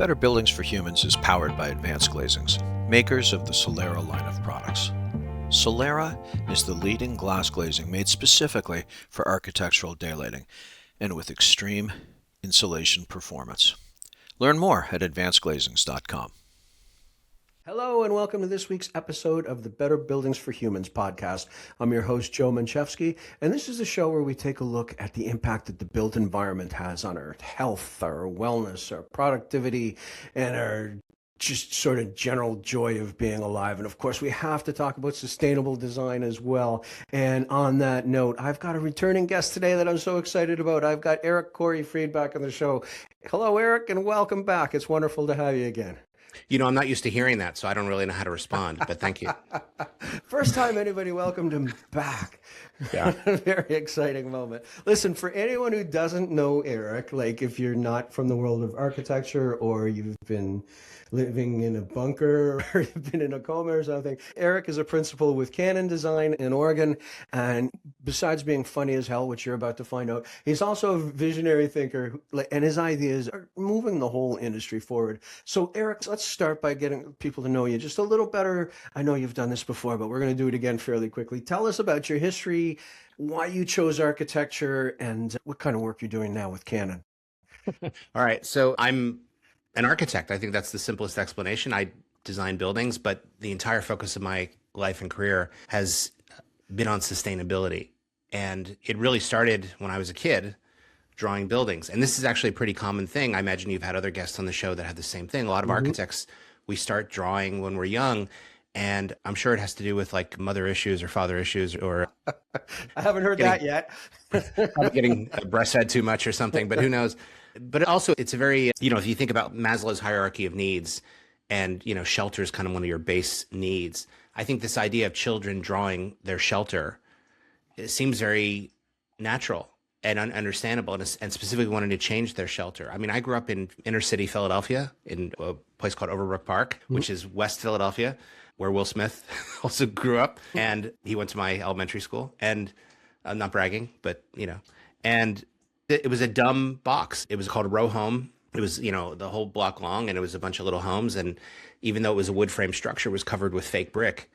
Better Buildings for Humans is powered by Advanced Glazings, makers of the Solera line of products. Solera is the leading glass glazing made specifically for architectural daylighting and with extreme insulation performance. Learn more at advancedglazings.com. Hello and welcome to this week's episode of the Better Buildings for Humans podcast. I'm your host, Joe Menchefski, and this is a show where we take a look at the impact that the built environment has on our health, our wellness, our productivity, and our just sort of general joy of being alive. And of course, we have to talk about sustainable design as well. And on that note, I've got a returning guest today that I'm so excited about. I've got Eric Corey-Fried back on the show. Hello, Eric, and welcome back. It's wonderful to have you again. You know, I'm not used to hearing that, so I don't really know how to respond, but thank you. First time anybody welcomed him back. Yeah. Very exciting moment. Listen, for anyone who doesn't know Eric, like if you're not from the world of architecture or you've been living in a bunker or you've been in a coma or something, Eric is a principal with Canon Design in Oregon. And besides being funny as hell, which you're about to find out, he's also a visionary thinker, and his ideas are moving the whole industry forward. So Eric, let's start by getting people to know you just a little better. I know you've done this before, but we're going to do it again fairly quickly. Tell us about your history, why you chose architecture, and what kind of work you're doing now with Canon. All right. So I'm an architect. I think that's the simplest explanation. I design buildings, but the entire focus of my life and career has been on sustainability. And it really started when I was a kid drawing buildings. And this is actually a pretty common thing. I imagine you've had other guests on the show that have the same thing. A lot of architects, we start drawing when we're young. And I'm sure it has to do with like mother issues or father issues or I haven't heard that yet. getting breastfed too much or something, but who knows? But also it's a very, if you think about Maslow's hierarchy of needs and, shelter is kind of one of your base needs. I think this idea of children drawing their shelter, it seems very natural and understandable and specifically wanting to change their shelter. I mean, I grew up in inner city Philadelphia in a place called Overbrook Park, which is West Philadelphia, where Will Smith also grew up, and he went to my elementary school. And I'm not bragging, but and it was a dumb box. It was called a row home. It was, the whole block long, and it was a bunch of little homes. And even though it was a wood frame structure, it was covered with fake brick.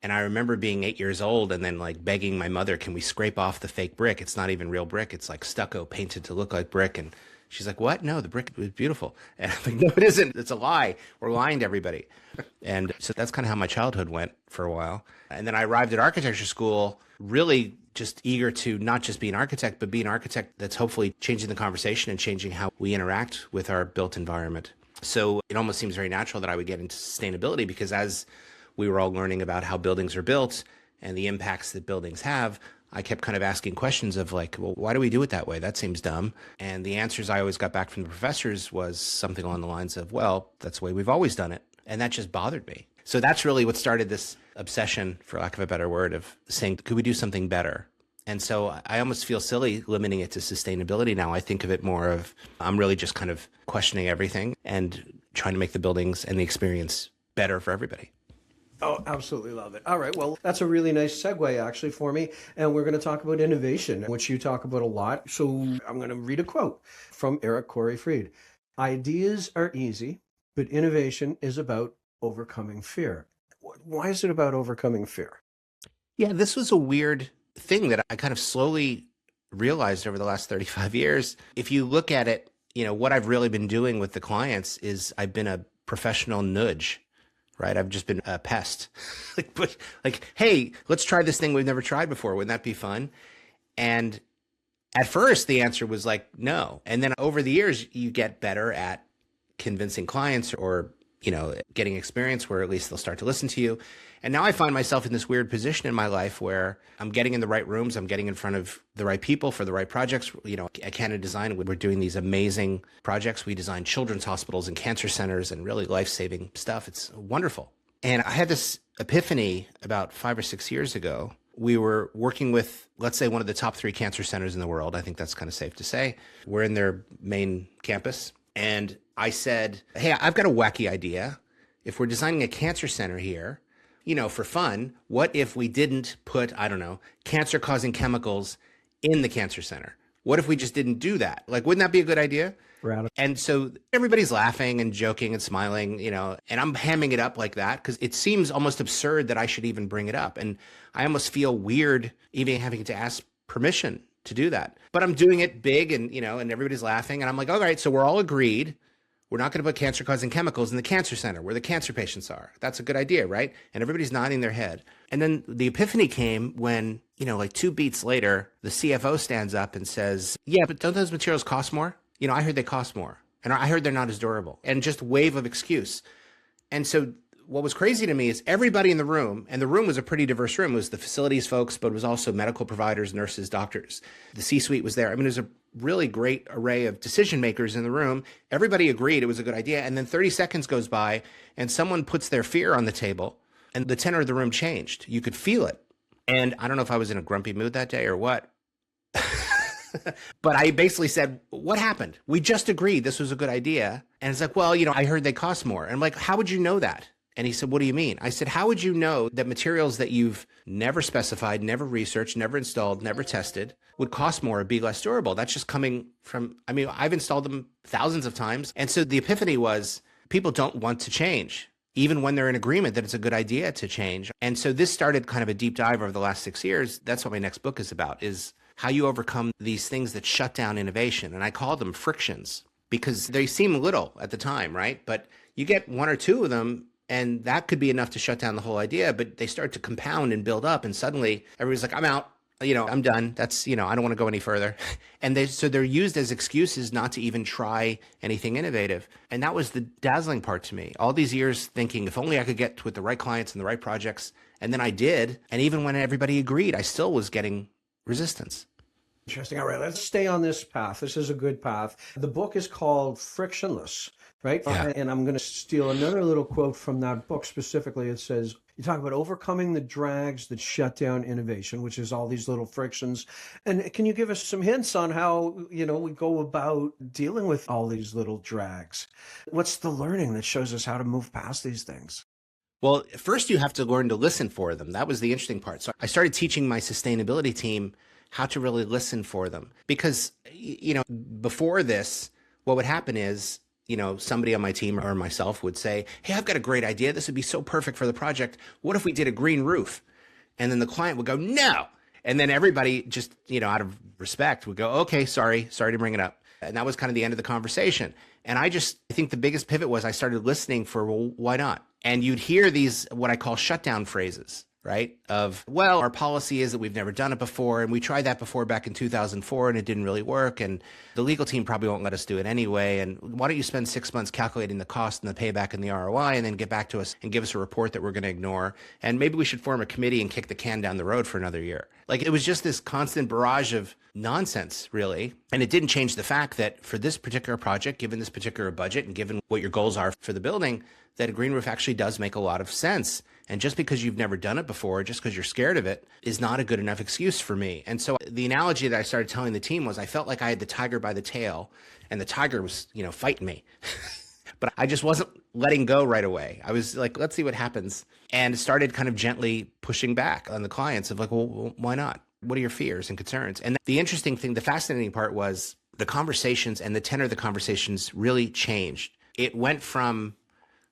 And I remember being 8 years old and then like begging my mother, can we scrape off the fake brick? It's not even real brick. It's like stucco painted to look like brick. And she's like, what? No, the brick was beautiful. And I'm like, no, it isn't. It's a lie. We're lying to everybody. And so that's kind of how my childhood went for a while. And then I arrived at architecture school, really just eager to not just be an architect, but be an architect that's hopefully changing the conversation and changing how we interact with our built environment. So it almost seems very natural that I would get into sustainability because as we were all learning about how buildings are built and the impacts that buildings have, I kept kind of asking questions of like, well, why do we do it that way? That seems dumb. And the answers I always got back from the professors was something along the lines of, well, that's the way we've always done it. And that just bothered me. So that's really what started this obsession, for lack of a better word, of saying, could we do something better? And so I almost feel silly limiting it to sustainability now. I think of it more of, I'm really just kind of questioning everything and trying to make the buildings and the experience better for everybody. Oh, absolutely love it. All right. Well, that's a really nice segue actually for me. And we're going to talk about innovation, which you talk about a lot. So I'm going to read a quote from Eric Corey-Fried. Ideas are easy, but innovation is about overcoming fear. Why is it about overcoming fear? Yeah, this was a weird thing that I kind of slowly realized over the last 35 years. If you look at it, what I've really been doing with the clients is I've been a professional nudge. Right. I've just been a pest. like, hey, let's try this thing we've never tried before. Wouldn't that be fun? And at first the answer was like, no. And then over the years, you get better at convincing clients or, getting experience where at least they'll start to listen to you. And now I find myself in this weird position in my life where I'm getting in the right rooms. I'm getting in front of the right people for the right projects. At Canon Design, we're doing these amazing projects. We design children's hospitals and cancer centers and really life-saving stuff. It's wonderful. And I had this epiphany about 5 or 6 years ago. We were working with, let's say, one of the top 3 cancer centers in the world. I think that's kind of safe to say. We're in their main campus. And I said, hey, I've got a wacky idea. If we're designing a cancer center here, for fun, what if we didn't put, cancer-causing chemicals in the cancer center? What if we just didn't do that? Like, wouldn't that be a good idea? Radical. And so everybody's laughing and joking and smiling, and I'm hamming it up like that because it seems almost absurd that I should even bring it up. And I almost feel weird even having to ask permission to do that. But I'm doing it big and everybody's laughing. And I'm like, all right, so we're all agreed. We're not going to put cancer causing chemicals in the cancer center where the cancer patients are. That's a good idea, right? And everybody's nodding their head. And then the epiphany came when, like 2 beats later, the CFO stands up and says, yeah, but don't those materials cost more? I heard they cost more and I heard they're not as durable, and just wave of excuse. And so what was crazy to me is everybody in the room, and the room was a pretty diverse room. It was the facilities folks, but it was also medical providers, nurses, doctors. The C-suite was there. I mean, it was a really great array of decision makers in the room. Everybody agreed it was a good idea. And then 30 seconds goes by and someone puts their fear on the table and the tenor of the room changed. You could feel it. And I don't know if I was in a grumpy mood that day or what. But I basically said, what happened? We just agreed this was a good idea. And it's like, well, I heard they cost more. And I'm like, how would you know that? And he said, what do you mean? I said, how would you know that materials that you've never specified, never researched, never installed, never tested would cost more or be less durable? That's just coming from, I've installed them thousands of times. And so the epiphany was people don't want to change, even when they're in agreement that it's a good idea to change. And so this started kind of a deep dive over the last 6 years. That's what my next book is about, is how you overcome these things that shut down innovation. And I call them frictions because they seem little at the time, right? But you get 1 or 2 of them, and that could be enough to shut down the whole idea, but they start to compound and build up. And suddenly everybody's like, I'm out, I'm done. That's, I don't want to go any further. And so they're used as excuses not to even try anything innovative. And that was the dazzling part to me. All these years thinking, if only I could get with the right clients and the right projects. And then I did. And even when everybody agreed, I still was getting resistance. Interesting. All right, let's stay on this path. This is a good path. The book is called Frictionless, right? Yeah. And I'm going to steal another little quote from that book specifically. It says, you talk about overcoming the drags that shut down innovation, which is all these little frictions. And can you give us some hints on how, we go about dealing with all these little drags? What's the learning that shows us how to move past these things? Well, first you have to learn to listen for them. That was the interesting part. So I started teaching my sustainability team how to really listen for them. Because, before this, what would happen is, somebody on my team or myself would say, hey, I've got a great idea. This would be so perfect for the project. What if we did a green roof? And then the client would go, no. And then everybody just, out of respect would go, okay, sorry to bring it up. And that was kind of the end of the conversation. And I think the biggest pivot was I started listening for, well, why not? And you'd hear these, what I call shutdown phrases, right? Of, well, our policy is that we've never done it before. And we tried that before back in 2004 and it didn't really work. And the legal team probably won't let us do it anyway. And why don't you spend 6 months calculating the cost and the payback and the ROI and then get back to us and give us a report that we're going to ignore. And maybe we should form a committee and kick the can down the road for another year. Like, it was just this constant barrage of nonsense, really. And it didn't change the fact that for this particular project, given this particular budget and given what your goals are for the building, that a green roof actually does make a lot of sense. And just because you've never done it before, just because you're scared of it, is not a good enough excuse for me. And so the analogy that I started telling the team was I felt like I had the tiger by the tail and the tiger was, fighting me. But I just wasn't letting go right away. I was like, let's see what happens. And started kind of gently pushing back on the clients of like, well, why not? What are your fears and concerns? And the interesting thing, the fascinating part was the conversations and the tenor of the conversations really changed. It went from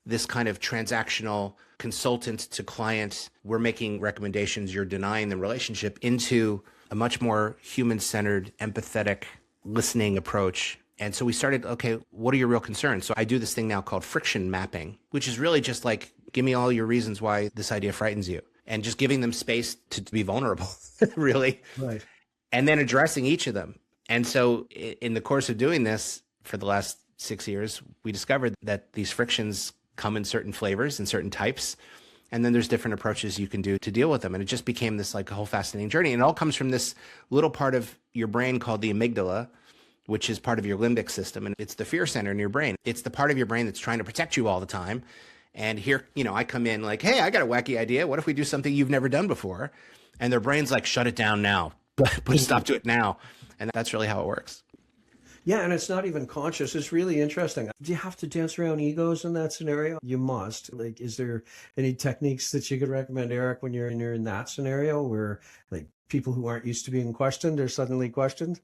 this kind of transactional consultant to client, we're making recommendations, you're denying the relationship, into a much more human-centered, empathetic, listening approach. And so we started, okay, what are your real concerns? So I do this thing now called friction mapping, which is really just like, give me all your reasons why this idea frightens you, and just giving them space to be vulnerable, really. Right. And then addressing each of them. And so in the course of doing this for the last 6 years, we discovered that these frictions come in certain flavors and certain types. And then there's different approaches you can do to deal with them. And it just became this like a whole fascinating journey. And it all comes from this little part of your brain called the amygdala, which is part of your limbic system. And it's the fear center in your brain. It's the part of your brain that's trying to protect you all the time. And here, I come in like, hey, I got a wacky idea. What if we do something you've never done before? And their brain's like, shut it down now. Put a stop to it now. And that's really how it works. Yeah, and it's not even conscious. It's really interesting. Do you have to dance around egos in that scenario? You must. Like, is there any techniques that you could recommend, Eric, when you're in that scenario where like people who aren't used to being questioned are suddenly questioned?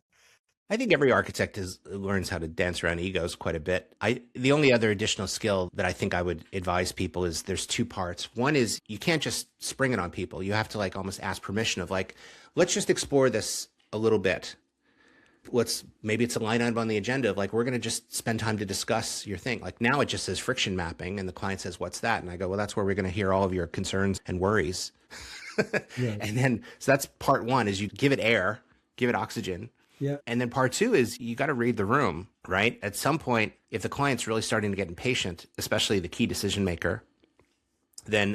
I think every architect learns how to dance around egos quite a bit. The only other additional skill that I think I would advise people is there's two parts. One is you can't just spring it on people. You have to like almost ask permission of like, let's just explore this a little bit. Maybe it's a line item on the agenda of like, we're going to just spend time to discuss your thing. Like now it just says friction mapping and the client says, what's that? And I go, well, that's where we're going to hear all of your concerns and worries. Yes. And then, so that's part one is you give it air, give it oxygen. Yeah. And then part two is you got to read the room, right? At some point, if the client's really starting to get impatient, especially the key decision maker, then,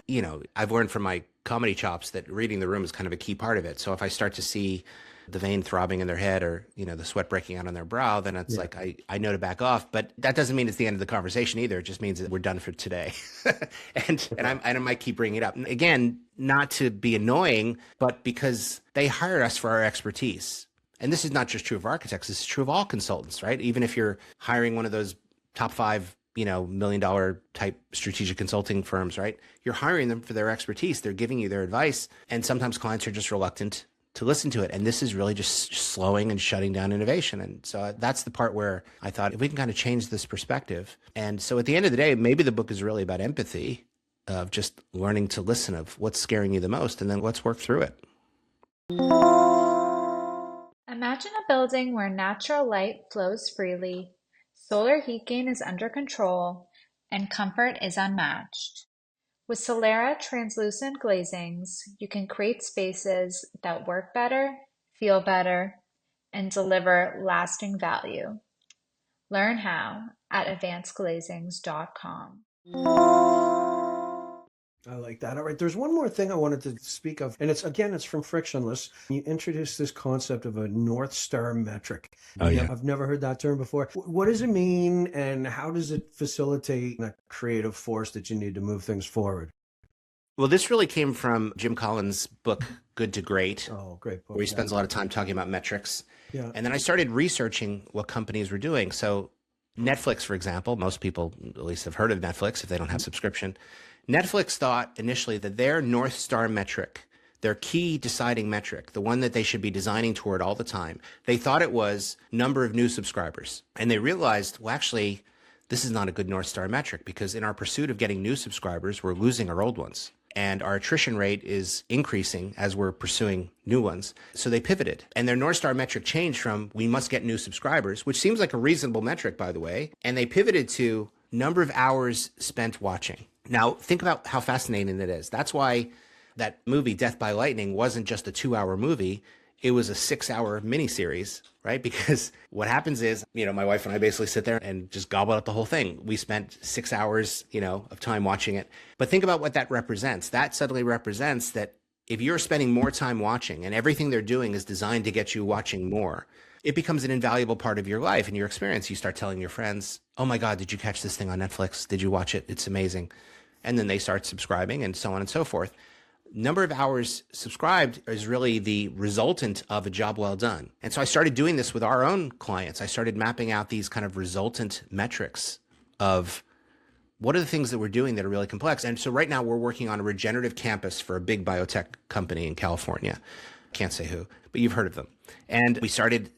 I've learned from my comedy chops that reading the room is kind of a key part of it. So if I start to see the vein throbbing in their head or, the sweat breaking out on their brow, then it's like, I know to back off, but that doesn't mean it's the end of the conversation either. It just means that we're done for today. and I might keep bringing it up. And again, not to be annoying, but because they hired us for our expertise. And this is not just true of architects. This is true of all consultants, right? Even if you're hiring one of those top 5, $1 million type strategic consulting firms, right? You're hiring them for their expertise. They're giving you their advice. And sometimes clients are just reluctant to listen to it. And this is really just slowing and shutting down innovation. And so that's the part where I thought if we can kind of change this perspective. And so at the end of the day, maybe the book is really about empathy, of just learning to listen, of what's scaring you the most, and then let's work through it. Imagine a building where natural light flows freely, solar heat gain is under control, and comfort is unmatched. With Solera translucent glazings, you can create spaces that work better, feel better, and deliver lasting value. Learn how at advancedglazings.com. I like that. All right. There's one more thing I wanted to speak of, and it's from Frictionless. You introduced this concept of a North Star metric. Oh, yeah. I've never heard that term before. What does it mean, and how does it facilitate that creative force that you need to move things forward? Well, this really came from Jim Collins' book, Good to Great. Oh, great book. Where he spends a lot of time talking about metrics. Yeah. And then I started researching what companies were doing. So Netflix, for example, most people at least have heard of Netflix if they don't have subscription. Netflix thought initially that their North Star metric, their key deciding metric, the one that they should be designing toward all the time, they thought it was number of new subscribers. And they realized, well, actually, this is not a good North Star metric because in our pursuit of getting new subscribers, we're losing our old ones. And our attrition rate is increasing as we're pursuing new ones. So they pivoted. And their North Star metric changed from we must get new subscribers, which seems like a reasonable metric, by the way. And they pivoted to number of hours spent watching. Now, think about how fascinating it is. That's why that movie, Death by Lightning, wasn't just a 2-hour movie. It was a 6-hour miniseries, right? Because what happens is, my wife and I basically sit there and just gobble up the whole thing. We spent 6 hours, of time watching it. But think about what that represents. That suddenly represents that if you're spending more time watching and everything they're doing is designed to get you watching more, it becomes an invaluable part of your life and your experience. You start telling your friends, oh my God, did you catch this thing on Netflix? Did you watch it? It's amazing. And then they start subscribing and so on and so forth. Number of hours subscribed is really the resultant of a job well done. And so I started doing this with our own clients. I started mapping out these kind of resultant metrics of what are the things that we're doing that are really complex. And so right now we're working on a regenerative campus for a big biotech company in California. Can't say who, but you've heard of them. And we started,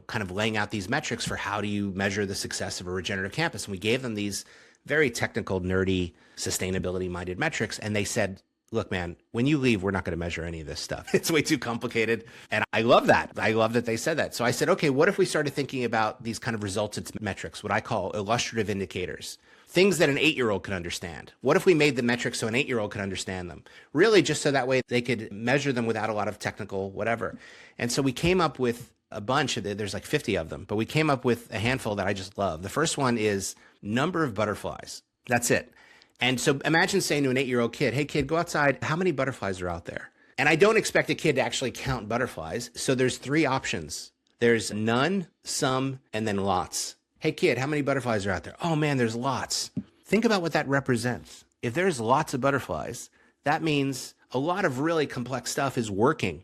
kind of laying out these metrics for how do you measure the success of a regenerative campus. And we gave them these very technical, nerdy, sustainability-minded metrics. And they said, look, man, when you leave, we're not going to measure any of this stuff. It's way too complicated. And I love that. I love that they said that. So I said, okay, what if we started thinking about these kind of resultant metrics, what I call illustrative indicators, things that an 8-year-old could understand? What if we made the metrics so an 8-year-old could understand them? Really, just so that way they could measure them without a lot of technical whatever. And so we came up with a bunch of there's like 50 of them, but we came up with a handful that I just love. The first one is number of butterflies. That's it. And so imagine saying to an 8-year-old kid, hey kid, go outside. How many butterflies are out there? And I don't expect a kid to actually count butterflies. So there's 3 options. There's none, some, and then lots. Hey kid, how many butterflies are out there? Oh man, there's lots. Think about what that represents. If there's lots of butterflies, that means a lot of really complex stuff is working.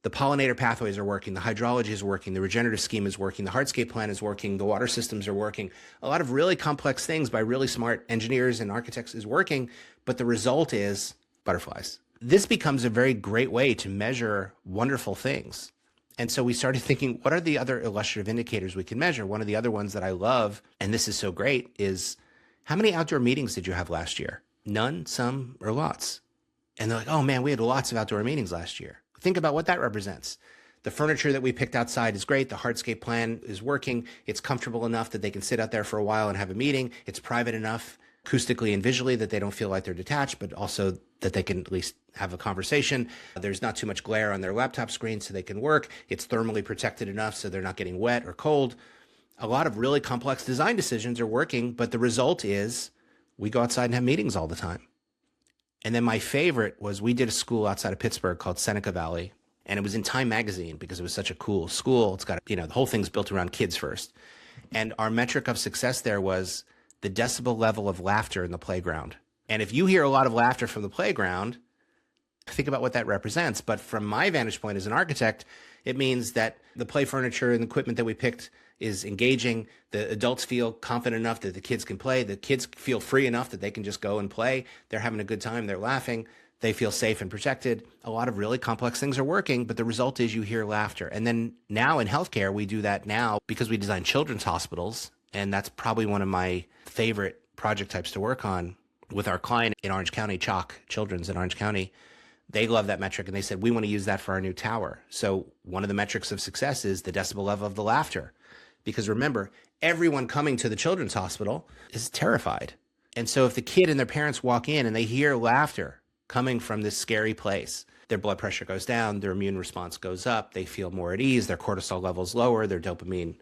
The pollinator pathways are working, the hydrology is working, the regenerative scheme is working, the hardscape plan is working, the water systems are working. A lot of really complex things by really smart engineers and architects is working, but the result is butterflies. This becomes a very great way to measure wonderful things. And so we started thinking, what are the other illustrative indicators we can measure? One of the other ones that I love, and this is so great, is how many outdoor meetings did you have last year? None, some, or lots? And they're like, oh man, we had lots of outdoor meetings last year. Think about what that represents. The furniture that we picked outside is great. The hardscape plan is working. It's comfortable enough that they can sit out there for a while and have a meeting. It's private enough acoustically and visually that they don't feel like they're detached, but also that they can at least have a conversation. There's not too much glare on their laptop screen so they can work. It's thermally protected enough so they're not getting wet or cold. A lot of really complex design decisions are working, but the result is we go outside and have meetings all the time. And then my favorite was we did a school outside of Pittsburgh called Seneca Valley, and it was in Time magazine because it was such a cool school. It's got, the whole thing's built around kids first. And our metric of success there was the decibel level of laughter in the playground. And if you hear a lot of laughter from the playground, think about what that represents. But from my vantage point as an architect, it means that the play furniture and equipment that we picked is engaging. The adults feel confident enough that the kids can play. The kids feel free enough that they can just go and play. They're having a good time. They're laughing. They feel safe and protected. A lot of really complex things are working, but the result is you hear laughter. And then now in healthcare, we do that now because we design children's hospitals. And that's probably one of my favorite project types to work on with our client in Orange County, Chalk Children's in Orange County. They love that metric, and they said, we want to use that for our new tower. So one of the metrics of success is the decibel level of the laughter. Because remember, everyone coming to the children's hospital is terrified. And so if the kid and their parents walk in and they hear laughter coming from this scary place, their blood pressure goes down, their immune response goes up, they feel more at ease, their cortisol levels lower, their dopamine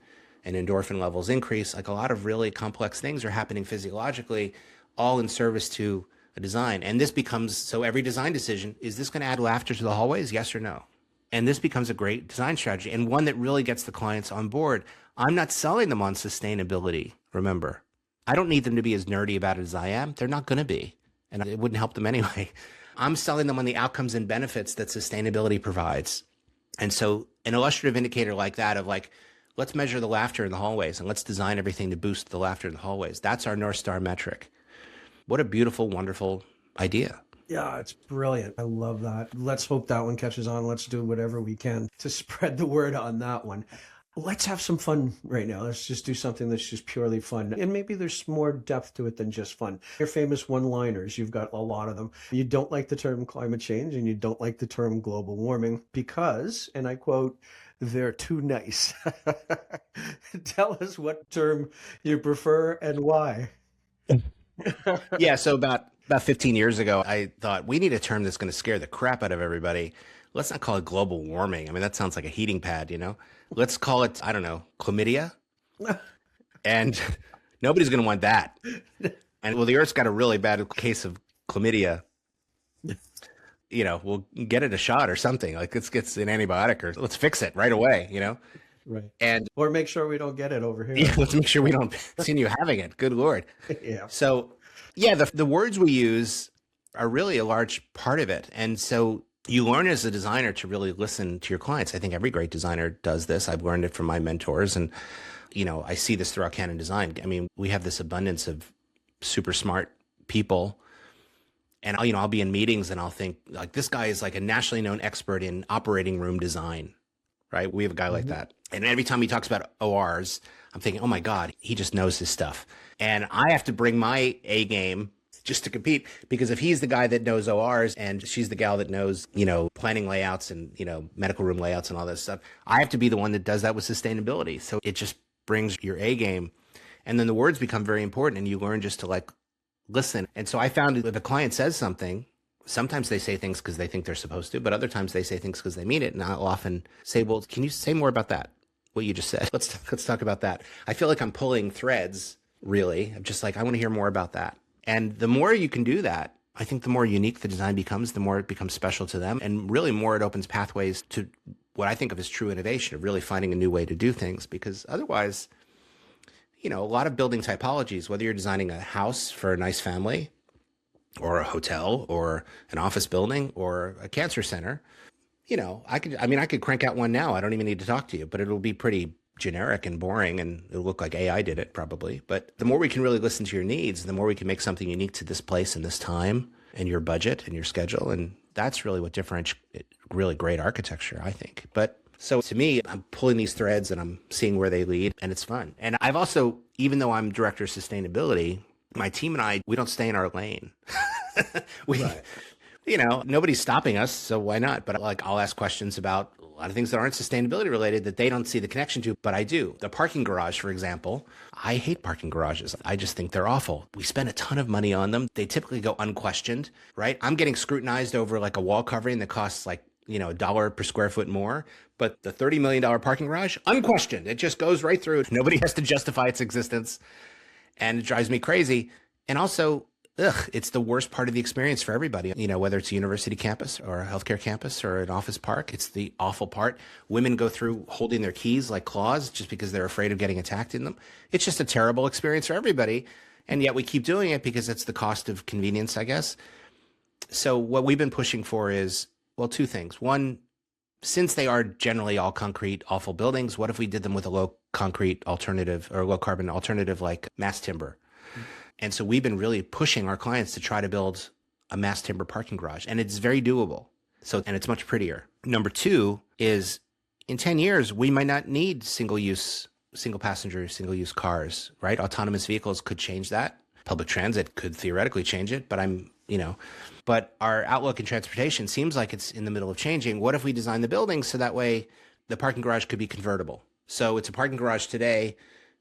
and endorphin levels increase. Like a lot of really complex things are happening physiologically, all in service to a design. And this becomes, so every design decision, is this going to add laughter to the hallways? Yes or no? And this becomes a great design strategy and one that really gets the clients on board. I'm not selling them on sustainability, remember. I don't need them to be as nerdy about it as I am. They're not going to be, and it wouldn't help them anyway. I'm selling them on the outcomes and benefits that sustainability provides. And so an illustrative indicator like that of like, let's measure the laughter in the hallways and let's design everything to boost the laughter in the hallways. That's our North Star metric. What a beautiful, wonderful idea. Yeah, it's brilliant. I love that. Let's hope that one catches on. Let's do whatever we can to spread the word on that one. Let's have some fun right now. Let's just do something that's just purely fun. And maybe there's more depth to it than just fun. Your famous one-liners, you've got a lot of them. You don't like the term climate change and you don't like the term global warming because, and I quote, they're too nice. Tell us what term you prefer and why. Yeah, so about 15 years ago, I thought we need a term that's going to scare the crap out of everybody. Let's not call it global warming. I mean, that sounds like a heating pad, Let's call it, I don't know, chlamydia. And nobody's going to want that. And well, the Earth's got a really bad case of chlamydia. We'll get it a shot or something. Like let's get an antibiotic or let's fix it right away, Right. And or make sure we don't get it over here. Yeah, let's make sure we don't continue having it. Good Lord. Yeah. So yeah, the words we use are really a large part of it. And so you learn as a designer to really listen to your clients. I think every great designer does this. I've learned it from my mentors. And, I see this throughout Canon Design. I mean, we have this abundance of super smart people. And, I'll be in meetings and I'll think like, this guy is like a nationally known expert in operating room design, right? We have a guy like that. And every time he talks about ORs, I'm thinking, oh my God, he just knows his stuff. And I have to bring my A game just to compete, because if he's the guy that knows ORs and she's the gal that knows, planning layouts and, medical room layouts and all that stuff, I have to be the one that does that with sustainability. So it just brings your A game. And then the words become very important and you learn just to like listen. And so I found if a client says something, sometimes they say things because they think they're supposed to, but other times they say things because they mean it. And I'll often say, well, can you say more about that? What you just said. Let's talk about that. I feel like I'm pulling threads, really. I'm just like, I want to hear more about that. And the more you can do that, I think the more unique the design becomes, the more it becomes special to them. And really more it opens pathways to what I think of as true innovation, of really finding a new way to do things. Because otherwise, a lot of building typologies, whether you're designing a house for a nice family or a hotel or an office building or a cancer center, I could crank out one now. I don't even need to talk to you, but it'll be pretty generic and boring and it'll look like AI did it probably. But the more we can really listen to your needs, the more we can make something unique to this place and this time and your budget and your schedule. And that's really what differentiates really great architecture, I think. But So to me, I'm pulling these threads and I'm seeing where they lead, and it's fun. And I've also, even though I'm director of sustainability, my team and I, we don't stay in our lane. we, Right. Nobody's stopping us, so why not? But like, I'll ask questions about a lot of things that aren't sustainability related that they don't see the connection to, but I do. The parking garage, for example, I hate parking garages. I just think they're awful. We spend a ton of money on them. They typically go unquestioned, right? I'm getting scrutinized over like a wall covering that costs like, a dollar per square foot more. But the $30 million parking garage, unquestioned. It just goes right through. Nobody has to justify its existence. And it drives me crazy. And also, it's the worst part of the experience for everybody. Whether it's a university campus or a healthcare campus or an office park, it's the awful part. Women go through holding their keys like claws just because they're afraid of getting attacked in them. It's just a terrible experience for everybody. And yet we keep doing it because it's the cost of convenience, I guess. So what we've been pushing for is, well, two things. One, since they are generally all concrete, awful buildings, what if we did them with a low concrete alternative or low carbon alternative like mass timber? And so we've been really pushing our clients to try to build a mass timber parking garage, and it's very doable. And it's much prettier. Number two is in 10 years, we might not need single passenger, single use cars, right? Autonomous vehicles could change that. Public transit could theoretically change it, but our outlook in transportation seems like it's in the middle of changing. What if we design the building so that way the parking garage could be convertible? So it's a parking garage today,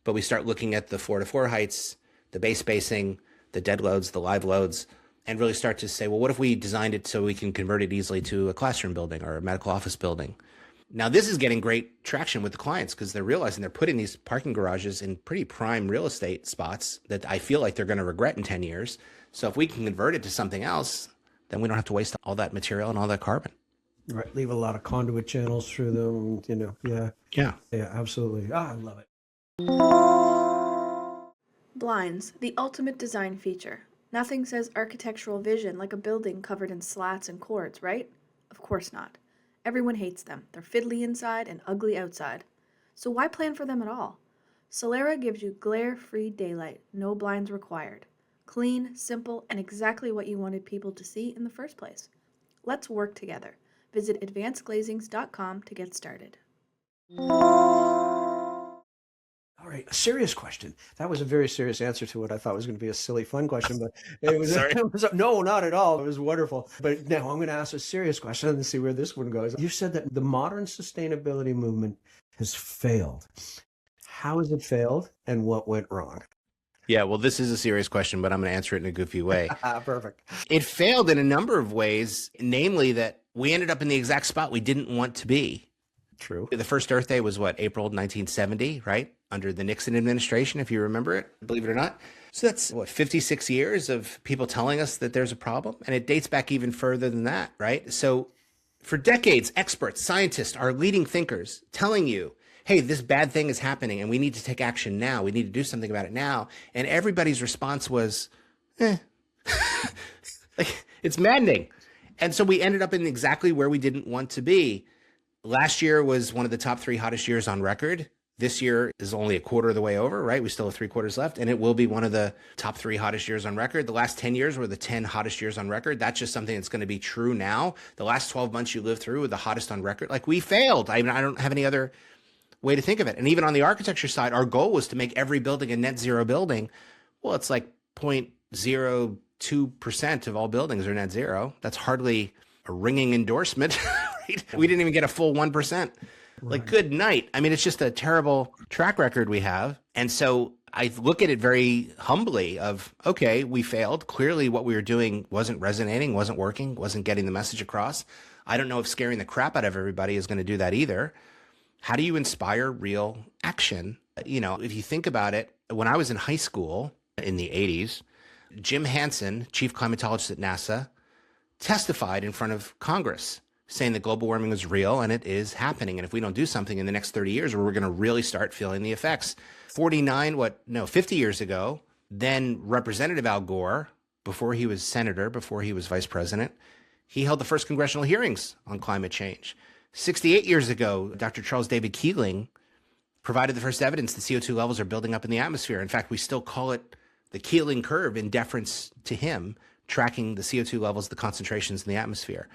but we start looking at the 4-to-4 heights, the base spacing, the dead loads, the live loads, and really start to say, well, what if we designed it so we can convert it easily to a classroom building or a medical office building? Now, this is getting great traction with the clients because they're realizing they're putting these parking garages in pretty prime real estate spots that I feel like they're going to regret in 10 years. So if we can convert it to something else, then we don't have to waste all that material and all that carbon. Right. Leave a lot of conduit channels through them, Yeah. Yeah. Yeah, absolutely. I love it. Blinds, the ultimate design feature. Nothing says architectural vision like a building covered in slats and cords, right? Of course not. Everyone hates them. They're fiddly inside and ugly outside. So why plan for them at all? Solera gives you glare-free daylight, no blinds required. Clean, simple, and exactly what you wanted people to see in the first place. Let's work together. Visit advancedglazings.com to get started. All right, a serious question. That was a very serious answer to what I thought was going to be a silly, fun question, but it was, Sorry. No, not at all. It was wonderful. But now I'm going to ask a serious question and see where this one goes. You said that the modern sustainability movement has failed. How has it failed and what went wrong? Yeah, well, this is a serious question, but I'm going to answer it in a goofy way. Perfect. It failed in a number of ways, namely that we ended up in the exact spot we didn't want to be. True. The first Earth Day was April 1970, right? Under the Nixon administration, if you remember it, believe it or not. So that's 56 years of people telling us that there's a problem. And it dates back even further than that, right? So for decades, experts, scientists, our leading thinkers telling you, hey, this bad thing is happening and we need to take action now. We need to do something about it now. And everybody's response was, like, it's maddening. And so we ended up in exactly where we didn't want to be. Last year was one of the top 3 hottest years on record. This year is only a quarter of the way over, right? We still have 3 quarters left, and it will be one of the top 3 hottest years on record. The last 10 years were the 10 hottest years on record. That's just something that's going to be true now. The last 12 months you lived through were the hottest on record. Like, we failed. I mean, I don't have any other way to think of it. And even on the architecture side, our goal was to make every building a net zero building. Well, it's like 0.02% of all buildings are net zero. That's hardly a ringing endorsement. Right? We didn't even get a full 1%. Like, good night. I mean, it's just a terrible track record we have. And so I look at it very humbly of, okay, we failed. Clearly what we were doing wasn't resonating, wasn't working, wasn't getting the message across. I don't know if scaring the crap out of everybody is going to do that either. How do you inspire real action? If you think about it, when I was in high school in the 80s, Jim Hansen, chief climatologist at NASA, testified in front of Congress saying that global warming was real and it is happening. And if we don't do something in the next 30 years, we're going to really start feeling the effects. 50 years ago, then Representative Al Gore, before he was senator, before he was vice president, he held the first congressional hearings on climate change. 68 years ago, Dr. Charles David Keeling provided the first evidence that CO2 levels are building up in the atmosphere. In fact, we still call it the Keeling curve in deference to him, tracking the CO2 levels, the concentrations in the atmosphere.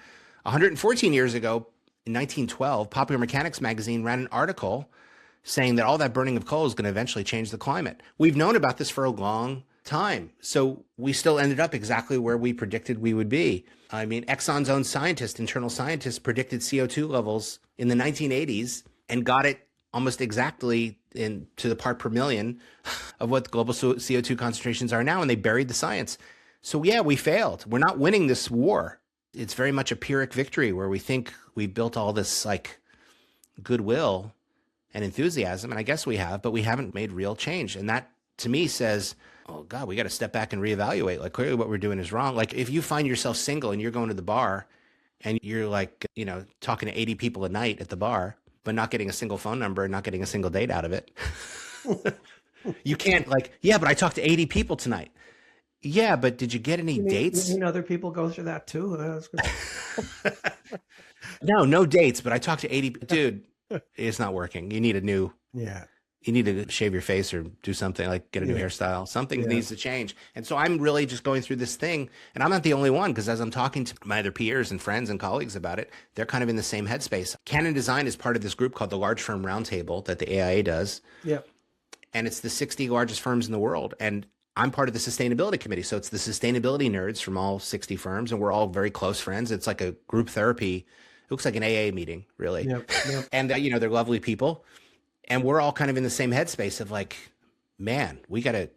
114 years ago, in 1912, Popular Mechanics magazine ran an article saying that all that burning of coal is going to eventually change the climate. We've known about this for a long time. So we still ended up exactly where we predicted we would be. I mean, Exxon's own scientist, internal scientists, predicted CO2 levels in the 1980s and got it almost exactly to the part per million of what global CO2 concentrations are now, and they buried the science. So yeah, we failed. We're not winning this war. It's very much a Pyrrhic victory where we think we built all this like goodwill and enthusiasm, and I guess we have, but we haven't made real change. And that to me says, oh God, we got to step back and reevaluate. Like clearly what we're doing is wrong. Like if you find yourself single and you're going to the bar and you're like, talking to 80 people a night at the bar, but not getting a single phone number and not getting a single date out of it. You can't yeah, but I talked to 80 people tonight. Yeah, but did you get any dates? You mean other people go through that too? No dates, but I talked to 80. Dude, it's not working. You need you need to shave your face or do something, like get a new hairstyle. Something needs to change. And so I'm really just going through this thing, and I'm not the only one, because as I'm talking to my other peers and friends and colleagues about it, they're kind of in the same headspace. Canon Design is part of this group called the Large Firm Roundtable that the AIA does. Yep. And it's the 60 largest firms in the world. And I'm part of the sustainability committee. So it's the sustainability nerds from all 60 firms, and we're all very close friends. It's like a group therapy. It looks like an AA meeting, really. Yep. And, they're lovely people. And we're all kind of in the same headspace of like, man, we got to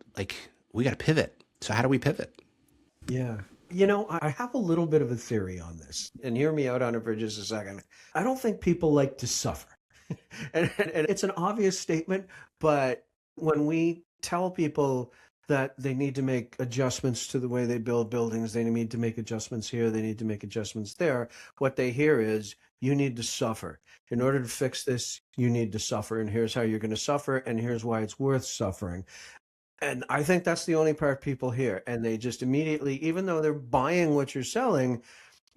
pivot. So how do we pivot? Yeah. I have a little bit of a theory on this, and hear me out on it for just a second. I don't think people like to suffer. and it's an obvious statement, but when we tell people that they need to make adjustments to the way they build buildings, they need to make adjustments here, they need to make adjustments there, what they hear is, you need to suffer. In order to fix this, you need to suffer, and here's how you're going to suffer, and here's why it's worth suffering. And I think that's the only part people hear, and they just immediately, even though they're buying what you're selling,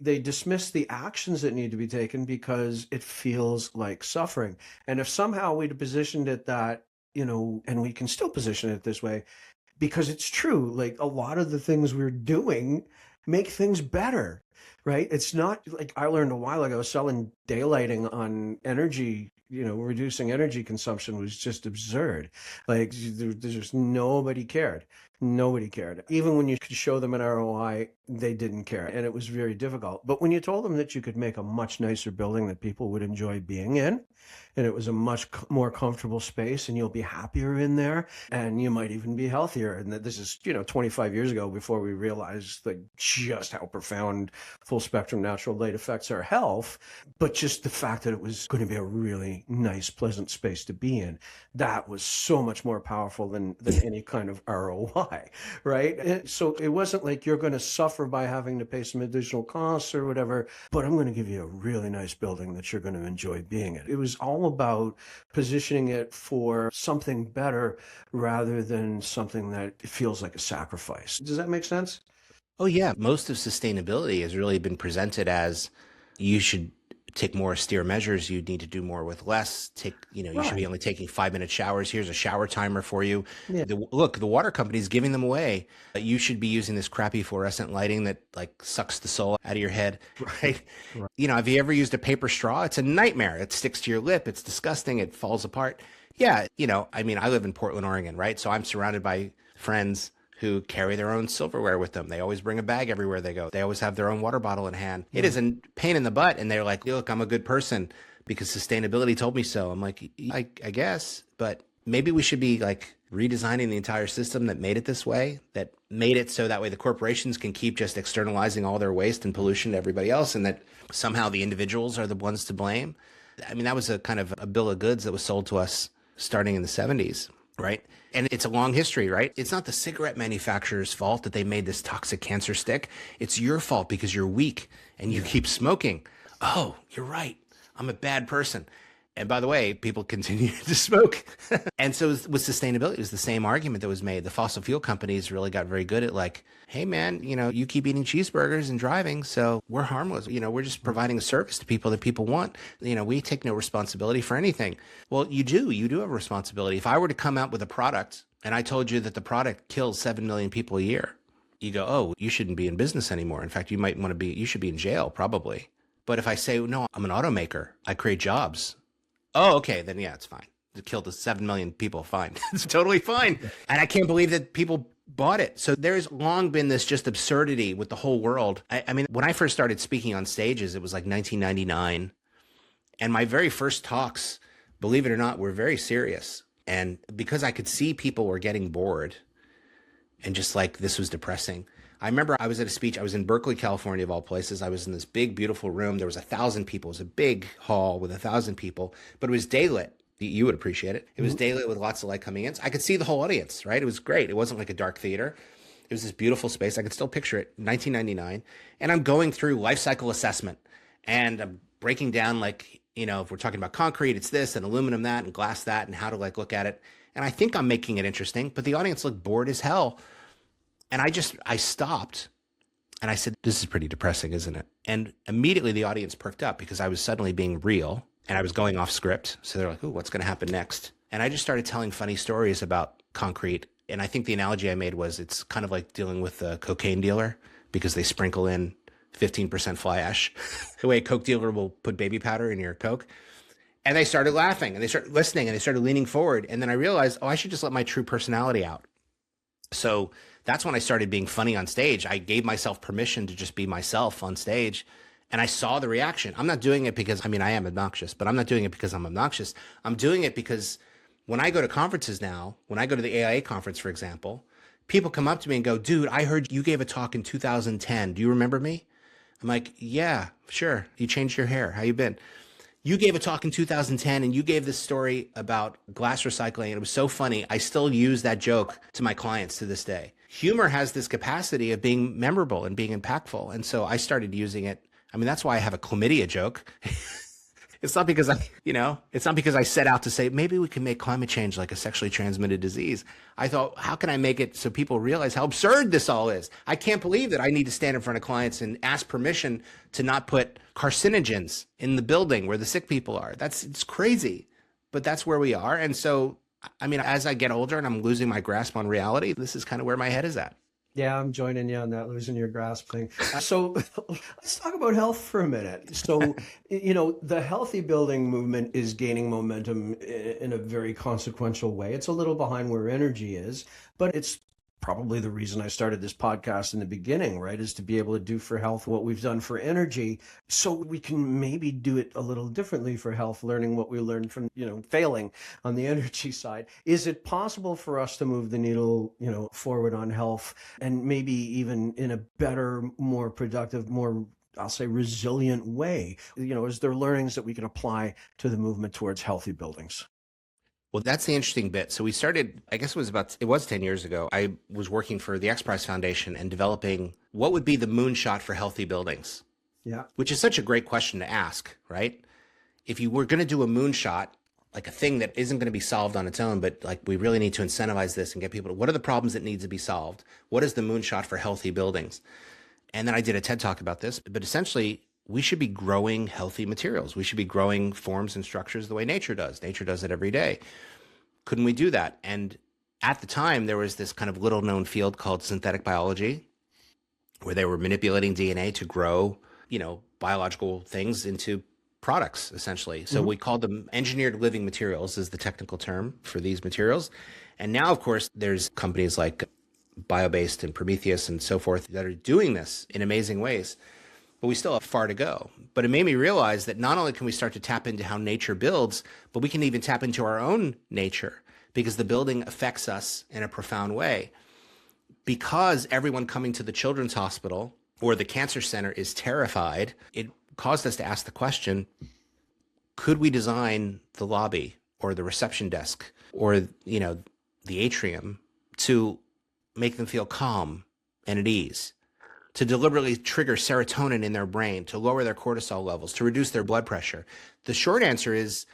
they dismiss the actions that need to be taken because it feels like suffering. And if somehow we'd positioned it that, and we can still position it this way, because it's true, like a lot of the things we're doing make things better, right? It's not like I learned a while ago, selling daylighting on energy, reducing energy consumption was just absurd. Like there's just nobody cared. Nobody cared. Even when you could show them an ROI, they didn't care. And it was very difficult. But when you told them that you could make a much nicer building that people would enjoy being in, and it was a much more comfortable space, and you'll be happier in there, and you might even be healthier. And that this is, 25 years ago, before we realized like just how profound full spectrum natural light affects our health, but just the fact that it was going to be a really nice, pleasant space to be in, that was so much more powerful than any kind of ROI, right? So it wasn't like you're going to suffer by having to pay some additional costs or whatever, but I'm going to give you a really nice building that you're going to enjoy being in. It was all about positioning it for something better rather than something that feels like a sacrifice. Does that make sense? Oh yeah. Most of sustainability has really been presented as you should take more austere measures. You need to do more with less. You should be only taking 5-minute showers. Here's a shower timer for you. Yeah. The water company's giving them away. You should be using this crappy fluorescent lighting that like sucks the soul out of your head, right? Have you ever used a paper straw? It's a nightmare. It sticks to your lip. It's disgusting. It falls apart. Yeah. I live in Portland, Oregon, right? So I'm surrounded by friends who carry their own silverware with them. They always bring a bag everywhere they go. They always have their own water bottle in hand. It is a pain in the butt. And they're like, look, I'm a good person because sustainability told me so. I'm like, I guess, but maybe we should be like redesigning the entire system that made it this way, that made it so that way the corporations can keep just externalizing all their waste and pollution to everybody else, and that somehow the individuals are the ones to blame. That was a kind of a bill of goods that was sold to us starting in the 70s. Right. And it's a long history, right? It's not the cigarette manufacturer's fault that they made this toxic cancer stick. It's your fault because you're weak and you keep smoking. Oh, you're right. I'm a bad person. And by the way, people continue to smoke. And so with sustainability, it was the same argument that was made. The fossil fuel companies really got very good at like, hey man, you keep eating cheeseburgers and driving, so we're harmless. We're just providing a service to people that people want. We take no responsibility for anything. Well, you do have a responsibility. If I were to come out with a product and I told you that the product kills 7 million people a year, you go, oh, you shouldn't be in business anymore. In fact, you should be in jail probably. But if I say, no, I'm an automaker, I create jobs. Oh, okay, then yeah, it's fine. It killed 7 million people, fine. It's totally fine. And I can't believe that people bought it. So there's long been this just absurdity with the whole world. I mean, when I first started speaking on stages, it was like 1999. And my very first talks, believe it or not, were very serious. And because I could see people were getting bored and just like this was depressing. I remember I was at a speech. I was in Berkeley, California, of all places. I was in this big, beautiful room. There was 1,000 people. It was a big hall with 1,000 people, but it was daylit. You would appreciate it. It was daylit with lots of light coming in. So I could see the whole audience, right? It was great. It wasn't like a dark theater. It was this beautiful space. I could still picture it, 1999. And I'm going through life cycle assessment and I'm breaking down like, you know, if we're talking about concrete, it's this and aluminum that and glass that and how to like look at it. And I think I'm making it interesting, but the audience looked bored as hell. And I stopped and I said, this is pretty depressing, isn't it? And immediately the audience perked up because I was suddenly being real and I was going off script. So they're like, ooh, what's going to happen next? And I just started telling funny stories about concrete. And I think the analogy I made was it's kind of like dealing with a cocaine dealer because they sprinkle in 15% fly ash, the way a Coke dealer will put baby powder in your Coke. And they started laughing and they started listening and they started leaning forward. And then I realized, oh, I should just let my true personality out. So that's when I started being funny on stage. I gave myself permission to just be myself on stage. And I saw the reaction. I'm not doing it because, I mean, I am obnoxious, but I'm not doing it because I'm obnoxious. I'm doing it because when I go to conferences now, when I go to the AIA conference, for example, people come up to me and go, dude, I heard you gave a talk in 2010. Do you remember me? I'm like, yeah, sure. You changed your hair. How you been? You gave a talk in 2010 and you gave this story about glass recycling. And it was so funny. I still use that joke to my clients to this day. Humor has this capacity of being memorable and being impactful. And so I started using it. I mean, that's why I have a chlamydia joke. It's not because it's not because I set out to say, maybe we can make climate change like a sexually transmitted disease. I thought, how can I make it so people realize how absurd this all is? I can't believe that I need to stand in front of clients and ask permission to not put carcinogens in the building where the sick people are. It's crazy, but that's where we are. And so, I mean, as I get older and I'm losing my grasp on reality, this is kind of where my head is at. Yeah, I'm joining you on that losing your grasp thing. So let's talk about health for a minute. So, the healthy building movement is gaining momentum in a very consequential way. It's a little behind where energy is, but it's probably the reason I started this podcast in the beginning, right? Is to be able to do for health what we've done for energy. So we can maybe do it a little differently for health, learning what we learned from, failing on the energy side. Is it possible for us to move the needle, forward on health and maybe even in a better, more productive, more, I'll say, resilient way? Is there learnings that we can apply to the movement towards healthy buildings? Well, that's the interesting bit. So we started, I guess it was 10 years ago. I was working for the X Prize Foundation and developing what would be the moonshot for healthy buildings. Yeah. Which is such a great question to ask, right? If you were going to do a moonshot, like a thing that isn't going to be solved on its own, but like we really need to incentivize this and get people to, what are the problems that need to be solved? What is the moonshot for healthy buildings? And then I did a TED Talk about this, but essentially we should be growing healthy materials. We should be growing forms and structures the way nature does. Nature does it every day. Couldn't we do that? And at the time, there was this kind of little known field called synthetic biology, where they were manipulating DNA to grow, biological things into products, essentially. So we called them engineered living materials is the technical term for these materials. And now, of course, there's companies like Biobased and Prometheus and so forth that are doing this in amazing ways. But we still have far to go. But it made me realize that not only can we start to tap into how nature builds, but we can even tap into our own nature because the building affects us in a profound way. Because everyone coming to the children's hospital or the cancer center is terrified, it caused us to ask the question, could we design the lobby or the reception desk or, the atrium to make them feel calm and at ease? To deliberately trigger serotonin in their brain, to lower their cortisol levels, to reduce their blood pressure? The short answer is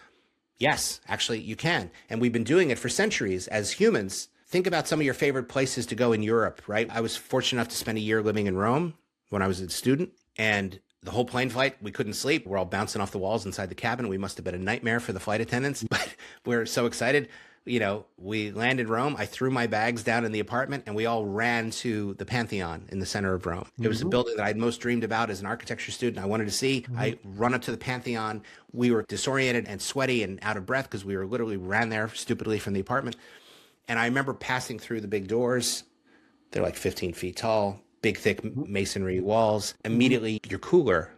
yes, actually you can. And we've been doing it for centuries as humans. Think about some of your favorite places to go in Europe, right? I was fortunate enough to spend a year living in Rome when I was a student, and the whole plane flight, we couldn't sleep. We're all bouncing off the walls inside the cabin. We must have been a nightmare for the flight attendants, but we're so excited. We landed Rome. I threw my bags down in the apartment and we all ran to the Pantheon in the center of Rome. It was a building that I'd most dreamed about as an architecture student. I wanted to see. I run up to the Pantheon. We were disoriented and sweaty and out of breath because we were literally ran there stupidly from the apartment. And I remember passing through the big doors. They're like 15 feet tall, big, thick masonry walls. Immediately you're cooler,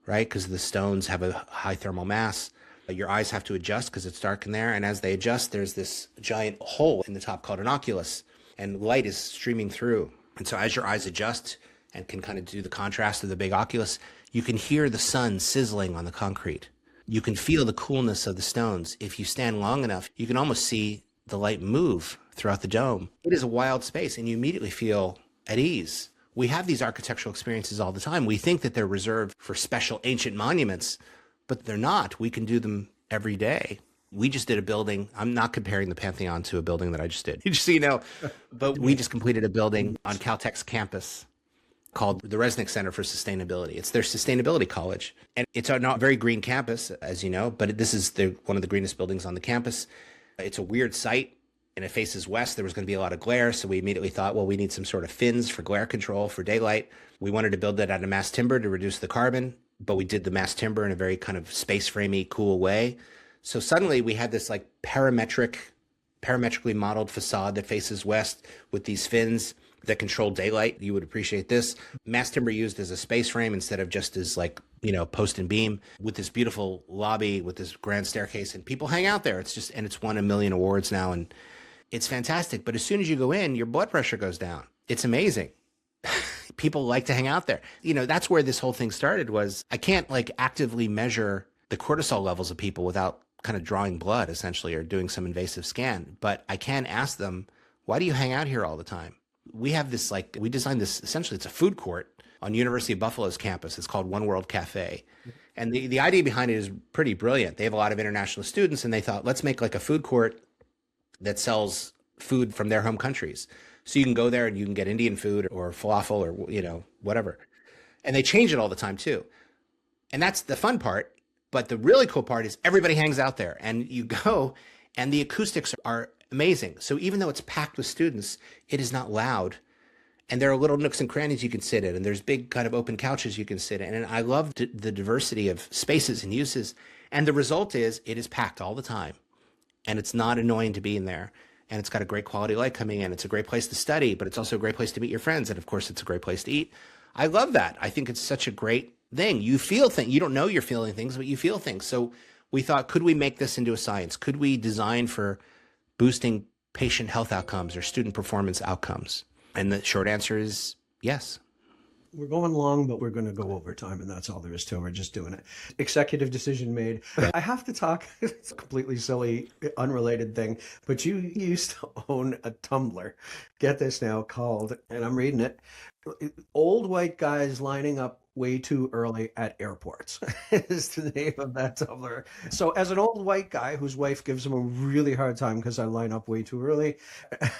right? Because the stones have a high thermal mass. Your eyes have to adjust because it's dark in there. And as they adjust, there's this giant hole in the top called an oculus, and light is streaming through. And so as your eyes adjust and can kind of do the contrast of the big oculus, you can hear the sun sizzling on the concrete. You can feel the coolness of the stones. If you stand long enough, you can almost see the light move throughout the dome. It is a wild space, and you immediately feel at ease. We have these architectural experiences all the time. We think that they're reserved for special ancient monuments, but they're not. We can do them every day. We just did a building. I'm not comparing the Pantheon to a building that I just did, just so you know. But we just completed a building on Caltech's campus called the Resnick Center for Sustainability. It's their sustainability college. And it's a not very green campus, as you know, but this is one of the greenest buildings on the campus. It's a weird site, and it faces west. There was going to be a lot of glare, so we immediately thought, well, we need some sort of fins for glare control for daylight. We wanted to build that out of mass timber to reduce the carbon, but we did the mass timber in a very kind of space framey, cool way. So suddenly we had this like parametrically modeled facade that faces west with these fins that control daylight. You would appreciate this. Mass timber used as a space frame instead of just as like, post and beam, with this beautiful lobby with this grand staircase, and people hang out there. It's won 1 million awards now, and it's fantastic. But as soon as you go in, your blood pressure goes down. It's amazing. People like to hang out there. That's where this whole thing started. Was I can't like actively measure the cortisol levels of people without kind of drawing blood essentially, or doing some invasive scan. But I can ask them, why do you hang out here all the time? We have this, we designed this, essentially it's a food court on University of Buffalo's campus. It's called One World Cafe. And the idea behind it is pretty brilliant. They have a lot of international students, and they thought, let's make like a food court that sells food from their home countries. So you can go there and you can get Indian food or falafel or, whatever. And they change it all the time too. And that's the fun part. But the really cool part is everybody hangs out there, and you go, and the acoustics are amazing. So even though it's packed with students, it is not loud. And there are little nooks and crannies you can sit in, and there's big kind of open couches you can sit in. And I love the diversity of spaces and uses. And the result is it is packed all the time, and it's not annoying to be in there. And it's got a great quality light coming in. It's a great place to study, but it's also a great place to meet your friends. And of course, it's a great place to eat. I love that. I think it's such a great thing. You feel things. You don't know you're feeling things, but you feel things. So we thought, could we make this into a science? Could we design for boosting patient health outcomes or student performance outcomes? And the short answer is yes. We're going long, but we're going to go over time, and that's all there is to it. We're just doing it. Executive decision made. I have to talk, it's a completely silly, unrelated thing, but you used to own a Tumblr. Get this now, called, and I'm reading it, Old White Guys Lining Up Way Too Early at Airports is the name of that Tumblr. So as an old white guy whose wife gives him a really hard time because I line up way too early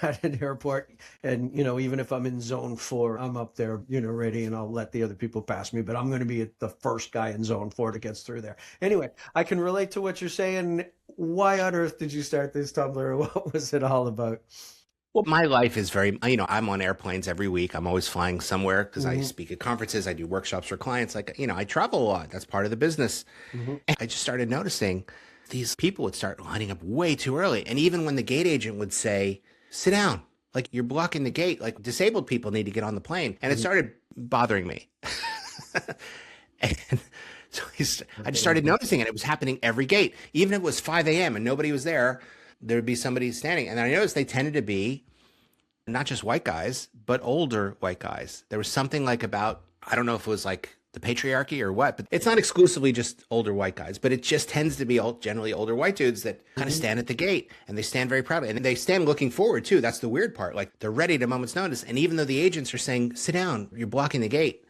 at an airport, and even if I'm in zone 4, I'm up there ready, and I'll let the other people pass me, but I'm going to be the first guy in zone 4 that gets through there. Anyway, I can relate to what you're saying. Why on earth did you start this Tumblr? What was it all about? Well, my life is very, I'm on airplanes every week. I'm always flying somewhere because I speak at conferences. I do workshops for clients. I travel a lot. That's part of the business. And I just started noticing these people would start lining up way too early. And even when the gate agent would say, sit down, like you're blocking the gate, like disabled people need to get on the plane. And it started bothering me. And so I just started noticing it. It was happening every gate. Even if it was 5 a.m. and nobody was there, there would be somebody standing. And I noticed they tended to be not just white guys, but older white guys. There was something about, I don't know if it was like the patriarchy or what, but it's not exclusively just older white guys, but it just tends to be generally older white dudes that kind of stand at the gate, and they stand very proudly, and they stand looking forward too. That's the weird part. Like they're ready at a moment's notice. And even though the agents are saying, sit down, you're blocking the gate,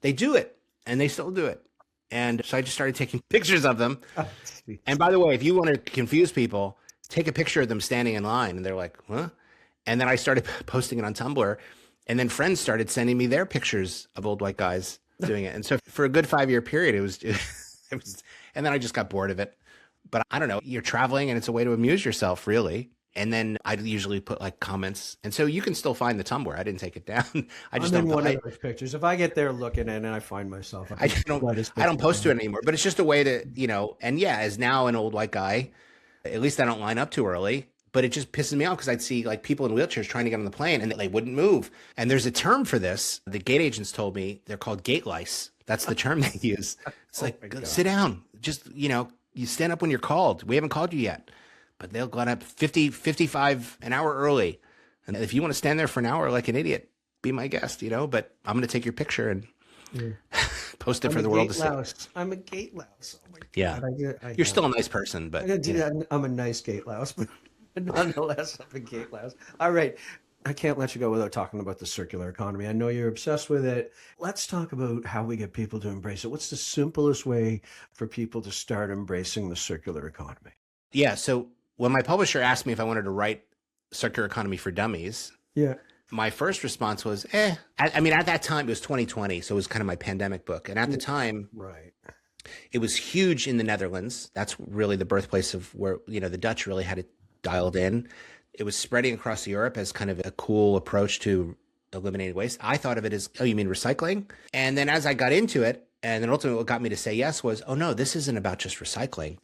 they do it, and they still do it. And so I just started taking pictures of them. And by the way, if you want to confuse people, take a picture of them standing in line, and they're like, huh? And then I started posting it on Tumblr, and then friends started sending me their pictures of old white guys doing it. And so for a good 5-year period, it was, and then I just got bored of it. But I don't know, you're traveling and it's a way to amuse yourself, really. And then I'd usually put like comments. And so you can still find the Tumblr. I didn't take it down. I just I'm don't in one I, of those pictures. If I get there looking at it, I find myself. I don't post to it anymore. But it's just a way to, and yeah, as now an old white guy, at least I don't line up too early. But it just pisses me off because I'd see like people in wheelchairs trying to get on the plane and they wouldn't move. And there's a term for this. The gate agents told me they're called gate lice. That's the term they use. It's sit down. Just, you stand up when you're called. We haven't called you yet. But they'll get up 50, 55 an hour early. And if you want to stand there for an hour like an idiot, be my guest, but I'm going to take your picture and post it for the world to see. I'm a gate louse. Oh my God. Yeah. You're still a nice person, but I'm a nice gate louse, but nonetheless, I'm a gate louse. All right. I can't let you go without talking about the circular economy. I know you're obsessed with it. Let's talk about how we get people to embrace it. What's the simplest way for people to start embracing the circular economy? Yeah. So when my publisher asked me if I wanted to write Circular Economy for Dummies, my first response was, I mean, at that time, it was 2020, so it was kind of my pandemic book. And at the time, it was huge in the Netherlands. That's really the birthplace of where, the Dutch really had it dialed in. It was spreading across Europe as kind of a cool approach to eliminating waste. I thought of it as, oh, you mean recycling? And then as I got into it, and then ultimately what got me to say yes was, oh no, this isn't about just recycling.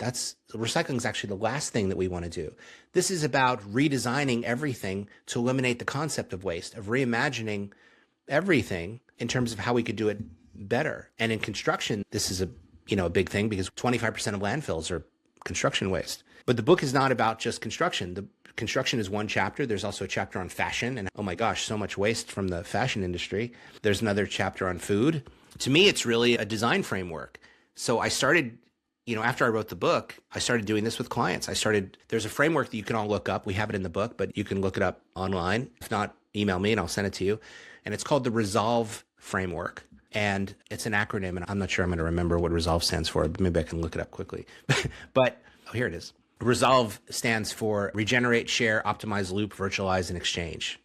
Recycling is actually the last thing that we want to do. This is about redesigning everything to eliminate the concept of waste, of reimagining everything in terms of how we could do it better. And in construction, this is a big thing because 25% of landfills are construction waste. But the book is not about just construction. The construction is one chapter. There's also a chapter on fashion and, oh my gosh, so much waste from the fashion industry. There's another chapter on food. To me, it's really a design framework. So I started, after I wrote the book, I started doing this with clients. There's a framework that you can all look up. We have it in the book, but you can look it up online. If not, email me and I'll send it to you. And it's called the Resolve Framework. And it's an acronym, and I'm not sure I'm going to remember what Resolve stands for, but maybe I can look it up quickly. But, here it is. Resolve stands for Regenerate, Share, Optimize, Loop, Virtualize, and Exchange.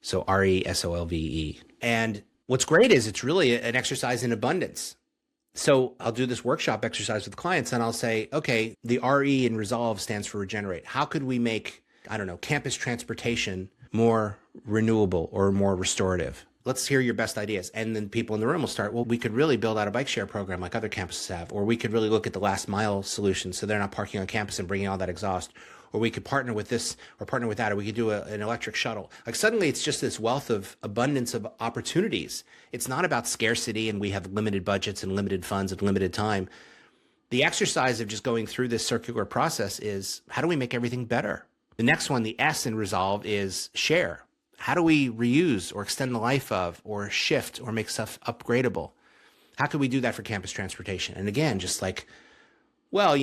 So RESOLVE. And what's great is it's really an exercise in abundance. So I'll do this workshop exercise with clients and I'll say, okay, the RE in Resolve stands for regenerate. How could we make, campus transportation more renewable or more restorative? Let's hear your best ideas. And then people in the room will start, well, we could really build out a bike share program like other campuses have, or we could really look at the last mile solution so they're not parking on campus and bringing all that exhaust. Or we could partner with this or partner with that, or we could do an electric shuttle. Like suddenly it's just this wealth of abundance of opportunities. It's not about scarcity and we have limited budgets and limited funds and limited time. The exercise of just going through this circular process is, how do we make everything better? The next one, the S in Resolve, is share. How do we reuse or extend the life of or shift or make stuff upgradable? How could we do that for campus transportation? And again, just like, well,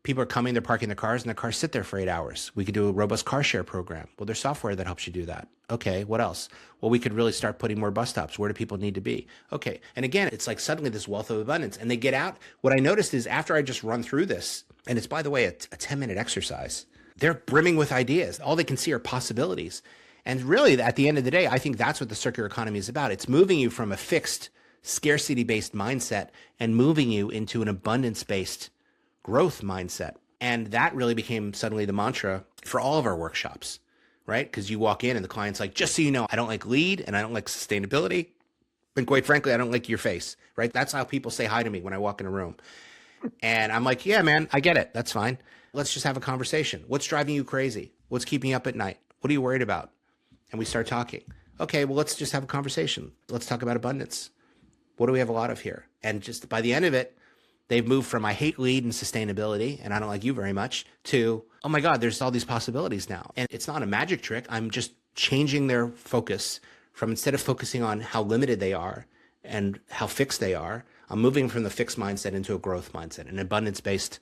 people are coming, they're parking their cars, and their cars sit there for 8 hours. We could do a robust car share program. Well, there's software that helps you do that. Okay, what else? Well, we could really start putting more bus stops. Where do people need to be? Okay, and again, it's like suddenly this wealth of abundance. And they get out. What I noticed is after I just run through this, and it's, by the way, a 10-minute exercise, they're brimming with ideas. All they can see are possibilities. And really, at the end of the day, I think that's what the circular economy is about. It's moving you from a fixed, scarcity-based mindset and moving you into an abundance-based growth mindset. And that really became suddenly the mantra for all of our workshops, right? Because you walk in and the client's like, just so you know, I don't like lead and I don't like sustainability. And quite frankly, I don't like your face, right? That's how people say hi to me when I walk in a room. And I'm like, yeah, man, I get it. That's fine. Let's just have a conversation. What's driving you crazy? What's keeping you up at night? What are you worried about? And we start talking. Okay, well, let's just have a conversation. Let's talk about abundance. What do we have a lot of here? And just by the end of it, they've moved from I hate lead and sustainability, and I don't like you very much, to, oh my God, there's all these possibilities now. And it's not a magic trick. I'm just changing their focus from, instead of focusing on how limited they are and how fixed they are, I'm moving from the fixed mindset into a growth mindset, an abundance-based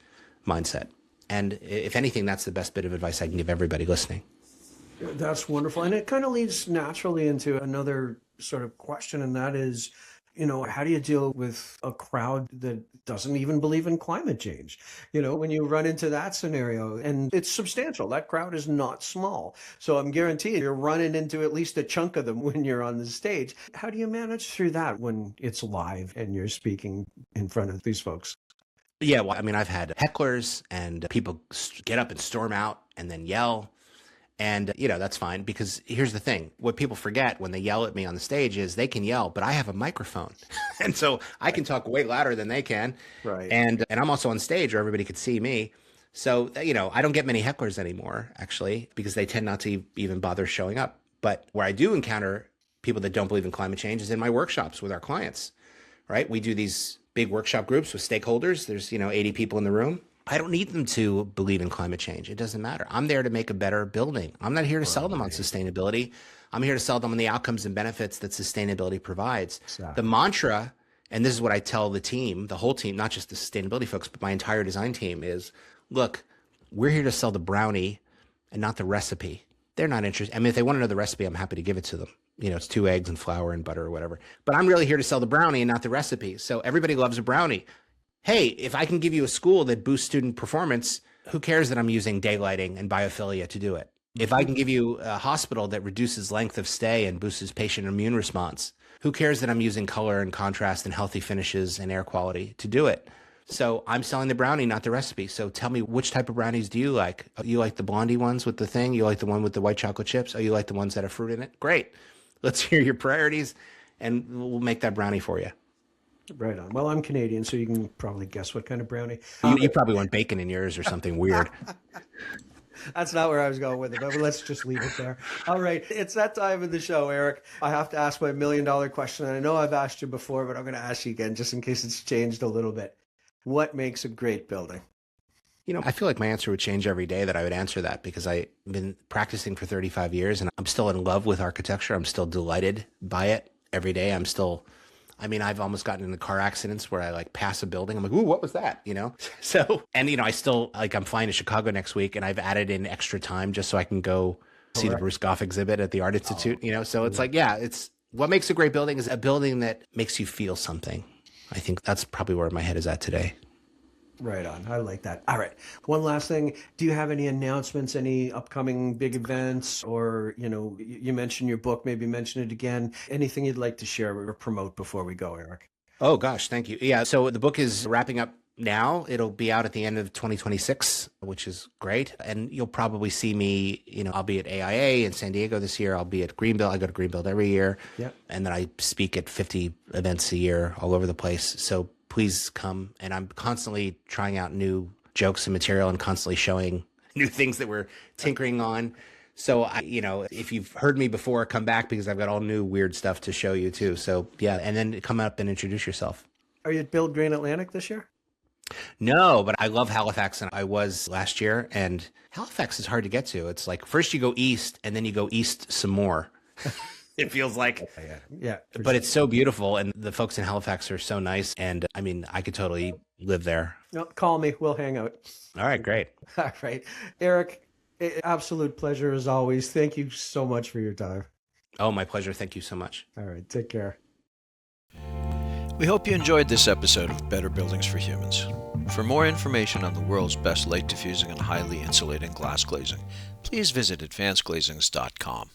mindset. And if anything, that's the best bit of advice I can give everybody listening. That's wonderful. And it kind of leads naturally into another sort of question, and that is, how do you deal with a crowd that doesn't even believe in climate change? When you run into that scenario, and it's substantial, that crowd is not small. So I'm guaranteed you're running into at least a chunk of them when you're on the stage. How do you manage through that when it's live and you're speaking in front of these folks? Yeah, well, I mean, I've had hecklers and people get up and storm out and then yell. And, that's fine, because here's the thing. What people forget when they yell at me on the stage is they can yell, but I have a microphone. And so I can talk way louder than they can. Right. And I'm also on stage where everybody could see me. So, I don't get many hecklers anymore, actually, because they tend not to even bother showing up. But where I do encounter people that don't believe in climate change is in my workshops with our clients, right? We do these big workshop groups with stakeholders. There's, 80 people in the room. I don't need them to believe in climate change. It doesn't matter. I'm there to make a better building. I'm not here to sell them on sustainability. I'm here to sell them on the outcomes and benefits that sustainability provides. Exactly. The mantra, and this is what I tell the team, the whole team, not just the sustainability folks, but my entire design team is, look, we're here to sell the brownie and not the recipe. They're not interested. I mean, if they want to know the recipe, I'm happy to give it to them. It's 2 eggs and flour and butter or whatever. But I'm really here to sell the brownie and not the recipe. So everybody loves a brownie. Hey, if I can give you a school that boosts student performance, who cares that I'm using daylighting and biophilia to do it? If I can give you a hospital that reduces length of stay and boosts patient immune response, who cares that I'm using color and contrast and healthy finishes and air quality to do it? So I'm selling the brownie, not the recipe. So tell me, which type of brownies do you like? You like the blondie ones with the thing? You like the one with the white chocolate chips? Oh, you like the ones that have fruit in it? Great. Let's hear your priorities and we'll make that brownie for you. Right on. Well, I'm Canadian, so you can probably guess what kind of brownie. You probably want bacon in yours or something weird. That's not where I was going with it, but let's just leave it there. All right. It's that time of the show, Eric. I have to ask my $1 million question. And I know I've asked you before, but I'm going to ask you again, just in case it's changed a little bit. What makes a great building? I feel like my answer would change every day that I would answer that, because I've been practicing for 35 years and I'm still in love with architecture. I'm still delighted by it every day. I've almost gotten into car accidents where I pass a building. I'm like, ooh, what was that? So, and I still I'm flying to Chicago next week and I've added in extra time just so I can go see the Bruce Goff exhibit at the Art Institute, So it's it's what makes a great building is a building that makes you feel something. I think that's probably where my head is at today. Right on. I like that. All right. One last thing. Do you have any announcements, any upcoming big events, or, you mentioned your book, maybe mention it again. Anything you'd like to share or promote before we go, Eric? Oh, gosh. Thank you. Yeah. So the book is wrapping up now. It'll be out at the end of 2026, which is great. And you'll probably see me, I'll be at AIA in San Diego this year. I'll be at Greenbuild. I go to Greenbuild every year. Yep. And then I speak at 50 events a year all over the place. So please come. And I'm constantly trying out new jokes and material and constantly showing new things that we're tinkering on. So, if you've heard me before, come back, because I've got all new weird stuff to show you too. So yeah, and then come up and introduce yourself. Are you at Build Green Atlantic this year? No, but I love Halifax, and I was last year, and Halifax is hard to get to. It's first you go east and then you go east some more. It feels like, yeah. But it's so beautiful, and the folks in Halifax are so nice, and I could totally live there. No, call me. We'll hang out. All right, great. All right. Eric, absolute pleasure as always. Thank you so much for your time. Oh, my pleasure. Thank you so much. All right. Take care. We hope you enjoyed this episode of Better Buildings for Humans. For more information on the world's best light diffusing and highly insulating glass glazing, please visit advancedglazings.com.